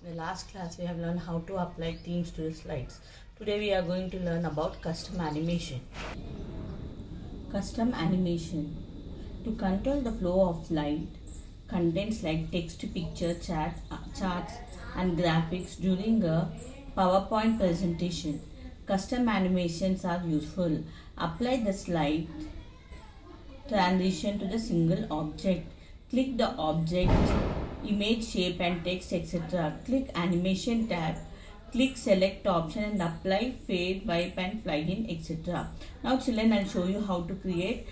In the last class, we have learned how to apply themes to the slides. Today, we are going to learn about custom animation. Custom animation. To control the flow of slide, contents like text, picture, charts, and graphics during a PowerPoint presentation. Custom animations are useful. Apply the slide transition to the single object. Click the object, image, shape and text, etc. Click animation tab. Click select option and apply fade, wipe and plugin, etc. Now children, I'll show you how to create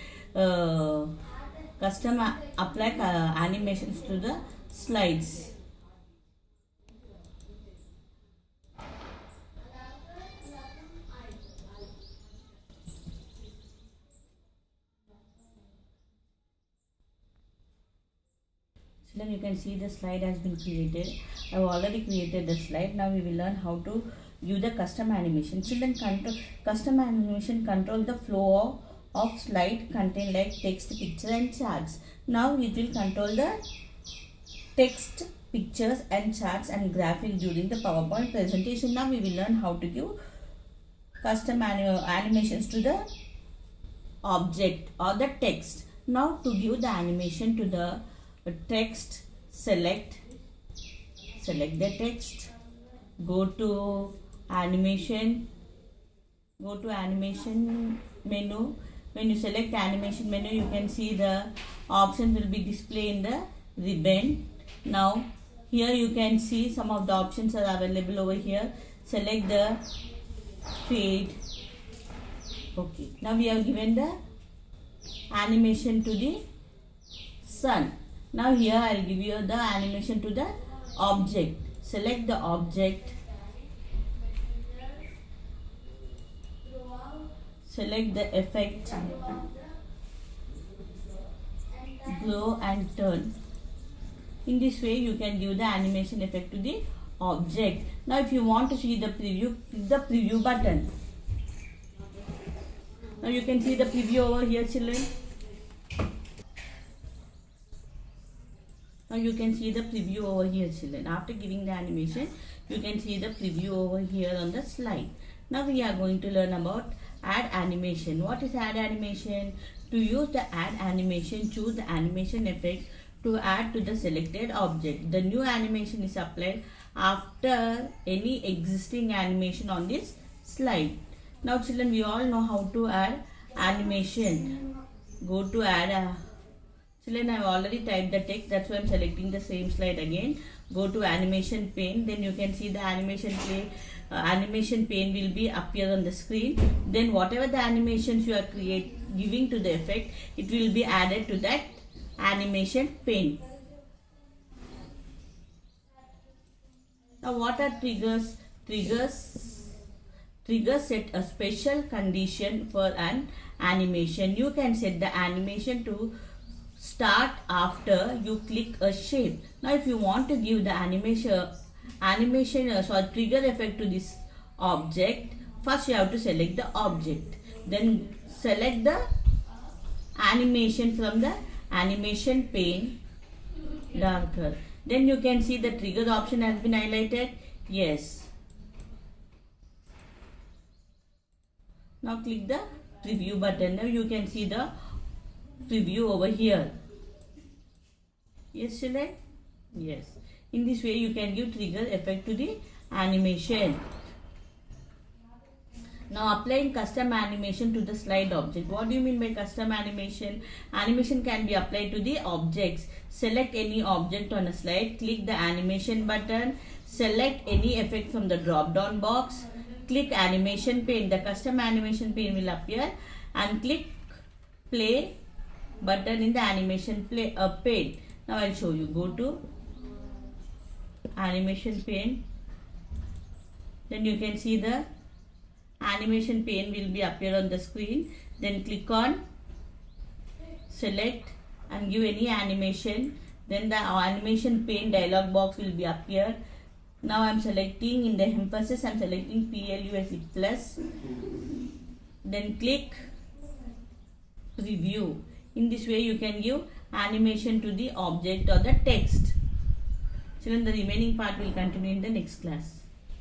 custom apply animations to the slides. Then you can see the slide has been created. I have already created the slide. Now we will learn how to use the custom animation. Children, custom animation control the flow of slide content like text, picture and charts. Now it will control the text, pictures and charts and graphics during the PowerPoint presentation. Now we will learn how to give custom animations to the object or the text. Now to give the animation to the text, select the text, go to animation menu. When you select animation menu, you can see the options will be displayed in the ribbon. Now here you can see some of the options are available over here. Select the fade. Okay, now we have given the animation to the sun. Now here I will give you the animation to the object. Select the object. Select the effect. Glow and turn. In this way you can give the animation effect to the object. Now if you want to see the preview, click the preview button. Now you can see the preview over here, children. Now you can see the preview over here, children. After giving the animation, you can see the preview over here on the slide. Now we are going to learn about add animation. What is add animation? To use the add animation, choose the animation effect to add to the selected object. The new animation is applied after any existing animation on this slide. Now children, we all know how to add animation. Go to add Children, I have already typed the text, that's why I am selecting the same slide again. Go to animation pane, then you can see the animation pane will be appear on the screen. Then whatever the animations you are giving to the effect, it will be added to that animation pane. Now what are triggers? Triggers set a special condition for an animation. You can set the animation to start after you click a shape. Now if you want to give the trigger effect to this object, first you have to select the object, then select the animation from the animation pane, darker. Then you can see the trigger option has been highlighted. Yes. Now click the preview button. Now you can see the preview over here. Yes, children? Yes. In this way you can give trigger effect to the animation. Now applying custom animation to the slide object. What do you mean by custom animation? Animation can be applied to the objects. Select any object on a slide, click the animation button, select any effect from the drop down box, click animation pane. The custom animation pane will appear and click play button in the animation pane. Now I will show you. Go to animation pane. Then you can see the animation pane will be appear on the screen. Then click on select and give any animation. Then the animation pane dialog box will be appear. Now I am selecting in the emphasis, I am selecting PLUSE plus. Then click preview. In this way you can give animation to the object or the text. Children, the remaining part will continue in the next class.